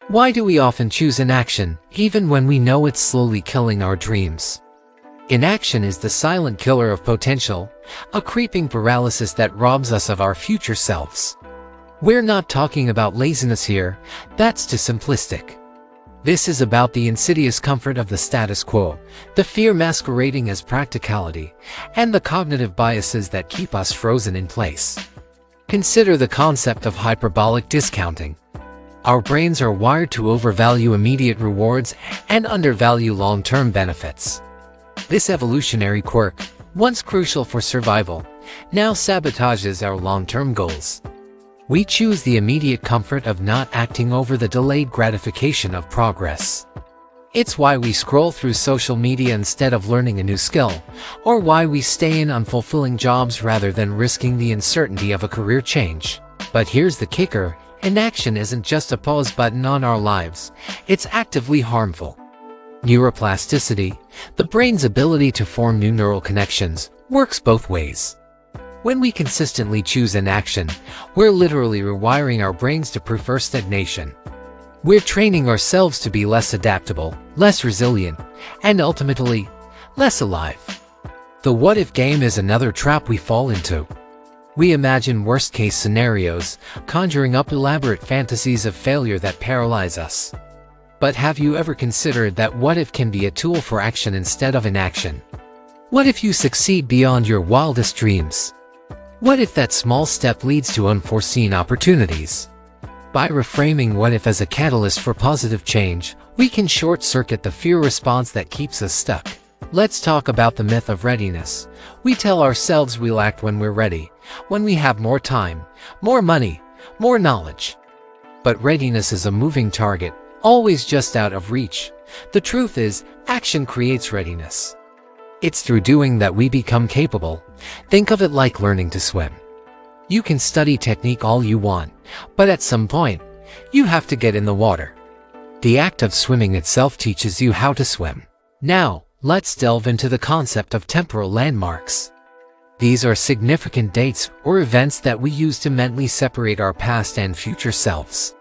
Why do we often choose inaction, even when we know it's slowly killing our dreams? Inaction is the silent killer of potential, a creeping paralysis that robs us of our future selves. We're not talking about laziness here, that's too simplistic. This is about the insidious comfort of the status quo, the fear masquerading as practicality, and the cognitive biases that keep us frozen in place. Consider the concept of hyperbolic discounting. Our brains are wired to overvalue immediate rewards and undervalue long-term benefits. This evolutionary quirk, once crucial for survival, now sabotages our long-term goals. We choose the immediate comfort of not acting over the delayed gratification of progress. It's why we scroll through social media instead of learning a new skill, or why we stay in unfulfilling jobs rather than risking the uncertainty of a career change. But here's the kicker: inaction isn't just a pause button on our lives, it's actively harmful. Neuroplasticity, the brain's ability to form new neural connections, works both ways. When we consistently choose inaction, we're literally rewiring our brains to prefer stagnation. We're training ourselves to be less adaptable, less resilient, and ultimately, less alive. The what-if game is another trap we fall into. We imagine worst-case scenarios, conjuring up elaborate fantasies of failure that paralyze us. But have you ever considered that what-if can be a tool for action instead of inaction? What if you succeed beyond your wildest dreams? What if that small step leads to unforeseen opportunities? By reframing what if as a catalyst for positive change, we can short-circuit the fear response that keeps us stuck. Let's talk about the myth of readiness. We tell ourselves we'll act when we're ready, when we have more time, more money, more knowledge. But readiness is a moving target, always just out of reach. The truth is, action creates readiness. It's through doing that we become capable. Think of it like learning to swim. You can study technique all you want, but at some point, you have to get in the water. The act of swimming itself teaches you how to swim. Now, let's delve into the concept of temporal landmarks. These are significant dates or events that we use to mentally separate our past and future selves.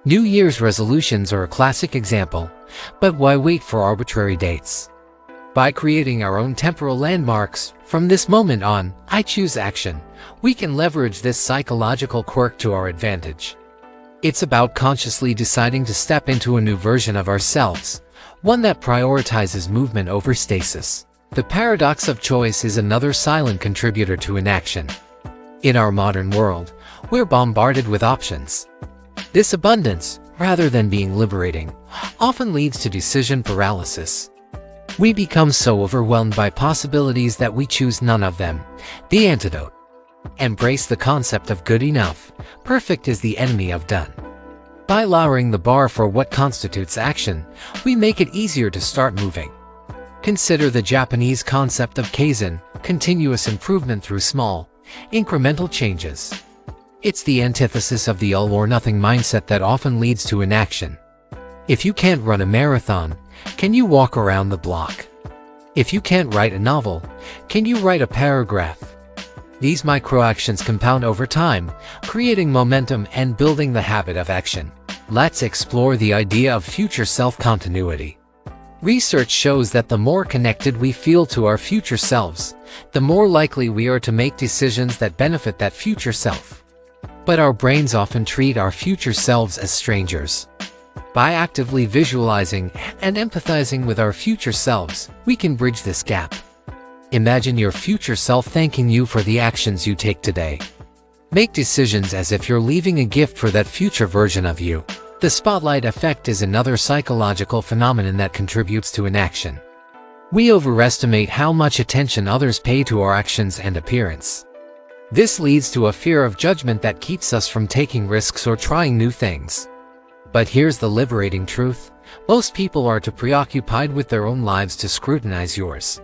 New Year's resolutions are a classic example, but why wait for arbitrary dates? By creating our own temporal landmarks, from this moment on, I choose action, we can leverage this psychological quirk to our advantage. It's about consciously deciding to step into a new version of ourselves, one that prioritizes movement over stasis. The paradox of choice is another silent contributor to inaction. In our modern world, we're bombarded with options. This abundance, rather than being liberating, often leads to decision paralysis. We become so overwhelmed by possibilities that we choose none of them. The antidote: embrace the concept of good enough. Perfect is the enemy of done. By lowering the bar for what constitutes action, we make it easier to start moving. Consider the Japanese concept of kaizen, continuous improvement through small, incremental changes. It's the antithesis of the all-or-nothing mindset that often leads to inaction. If you can't run a marathon, can you walk around the block? If you can't write a novel, can you write a paragraph? These microactions compound over time, creating momentum and building the habit of action. Let's explore the idea of future self-continuity. Research shows that the more connected we feel to our future selves, the more likely we are to make decisions that benefit that future self. But our brains often treat our future selves as strangers. By actively visualizing and empathizing with our future selves, we can bridge this gap. Imagine your future self thanking you for the actions you take today. Make decisions as if you're leaving a gift for that future version of you. The spotlight effect is another psychological phenomenon that contributes to inaction. We overestimate how much attention others pay to our actions and appearance. This leads to a fear of judgment that keeps us from taking risks or trying new things. But here's the liberating truth: most people are too preoccupied with their own lives to scrutinize yours.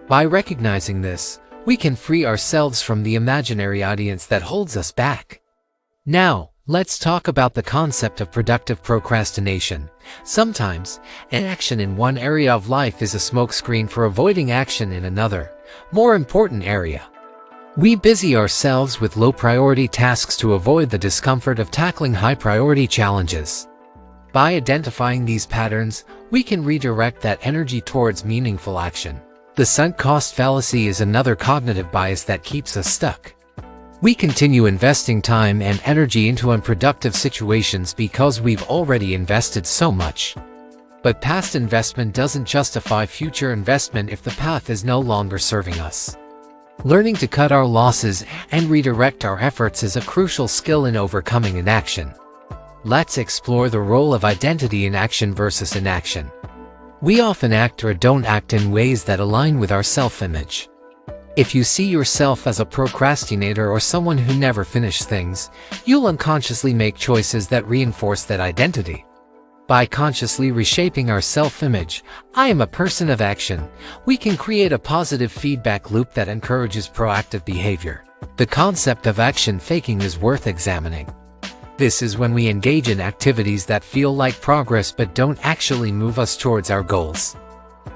By recognizing this, we can free ourselves from the imaginary audience that holds us back. Now, let's talk about the concept of productive procrastination. Sometimes, inaction in one area of life is a smokescreen for avoiding action in another, more important area. We busy ourselves with low-priority tasks to avoid the discomfort of tackling high-priority challenges. By identifying these patterns, we can redirect that energy towards meaningful action. The sunk cost fallacy is another cognitive bias that keeps us stuck. We continue investing time and energy into unproductive situations because we've already invested so much. But past investment doesn't justify future investment if the path is no longer serving us. Learning to cut our losses and redirect our efforts is a crucial skill in overcoming inaction. Let's explore the role of identity in action versus inaction. We often act or don't act in ways that align with our self-image. If you see yourself as a procrastinator or someone who never finishes things, you'll unconsciously make choices that reinforce that identity. By consciously reshaping our self-image, I am a person of action, we can create a positive feedback loop that encourages proactive behavior. The concept of action faking is worth examining. This is when we engage in activities that feel like progress but don't actually move us towards our goals.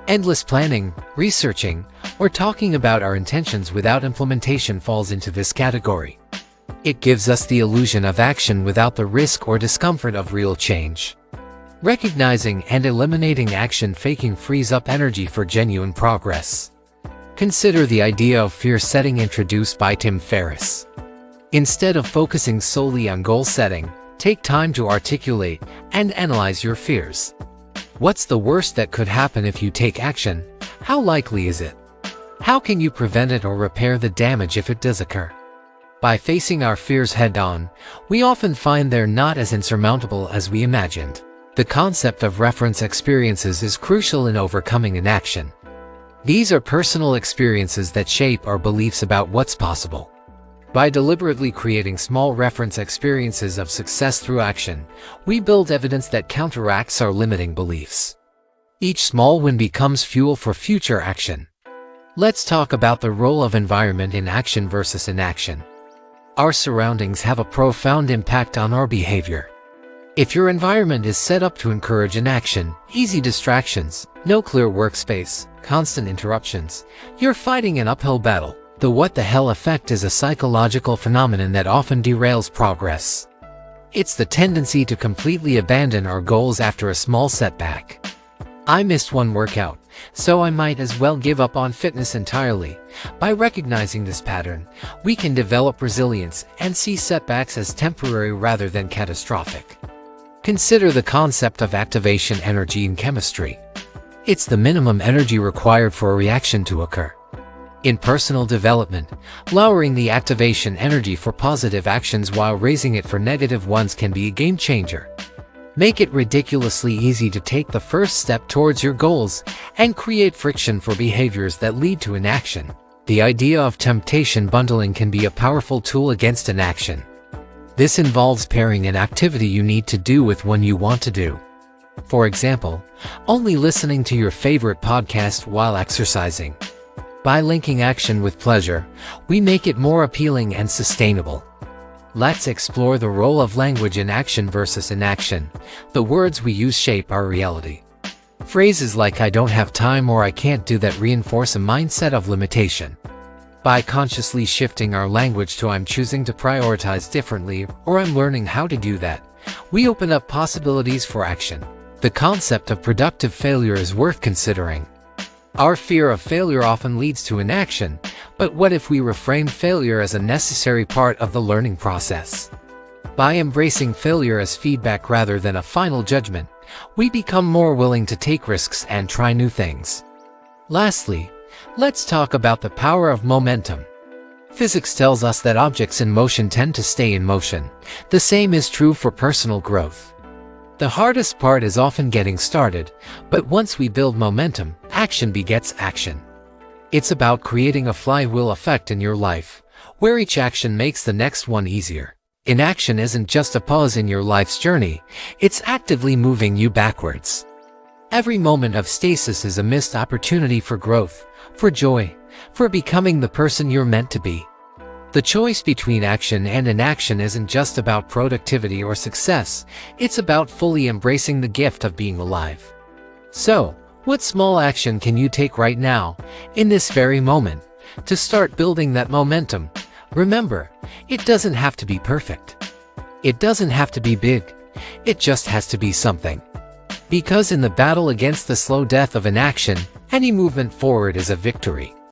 Endless planning, researching, or talking about our intentions without implementation falls into this category. It gives us the illusion of action without the risk or discomfort of real change. Recognizing and eliminating action faking frees up energy for genuine progress. Consider the idea of fear setting introduced by Tim Ferriss. Instead of focusing solely on goal setting, take time to articulate and analyze your fears. What's the worst that could happen if you take action? How likely is it? How can you prevent it or repair the damage if it does occur? By facing our fears head-on, we often find they're not as insurmountable as we imagined. The concept of reference experiences is crucial in overcoming inaction. These are personal experiences that shape our beliefs about what's possible. By deliberately creating small reference experiences of success through action, we build evidence that counteracts our limiting beliefs. Each small win becomes fuel for future action. Let's talk about the role of environment in action versus inaction. Our surroundings have a profound impact on our behavior. If your environment is set up to encourage inaction, easy distractions, no clear workspace, constant interruptions, you're fighting an uphill battle. The what the hell effect is a psychological phenomenon that often derails progress. It's the tendency to completely abandon our goals after a small setback. I missed one workout, so I might as well give up on fitness entirely. By recognizing this pattern, we can develop resilience and see setbacks as temporary rather than catastrophic. Consider the concept of activation energy in chemistry. It's the minimum energy required for a reaction to occur. In personal development, lowering the activation energy for positive actions while raising it for negative ones can be a game changer. Make it ridiculously easy to take the first step towards your goals and create friction for behaviors that lead to inaction. The idea of temptation bundling can be a powerful tool against inaction. This involves pairing an activity you need to do with one you want to do. For example, only listening to your favorite podcast while exercising. By linking action with pleasure, we make it more appealing and sustainable. Let's explore the role of language in action versus inaction. The words we use shape our reality. Phrases like "I don't have time" or "I can't do that" reinforce a mindset of limitation. By consciously shifting our language to "I'm choosing to prioritize differently" or "I'm learning how to do that," we open up possibilities for action. The concept of productive failure is worth considering. Our fear of failure often leads to inaction, but what if we reframe failure as a necessary part of the learning process? By embracing failure as feedback rather than a final judgment, we become more willing to take risks and try new things. Lastly, let's talk about the power of momentum. Physics tells us that objects in motion tend to stay in motion. The same is true for personal growth. The hardest part is often getting started, but once we build momentum, action begets action. It's about creating a flywheel effect in your life, where each action makes the next one easier. Inaction isn't just a pause in your life's journey, it's actively moving you backwards. Every moment of stasis is a missed opportunity for growth, for joy, for becoming the person you're meant to be. The choice between action and inaction isn't just about productivity or success, it's about fully embracing the gift of being alive. So, what small action can you take right now, in this very moment, to start building that momentum? Remember, it doesn't have to be perfect. It doesn't have to be big. It just has to be something. Because in the battle against the slow death of inaction, any movement forward is a victory.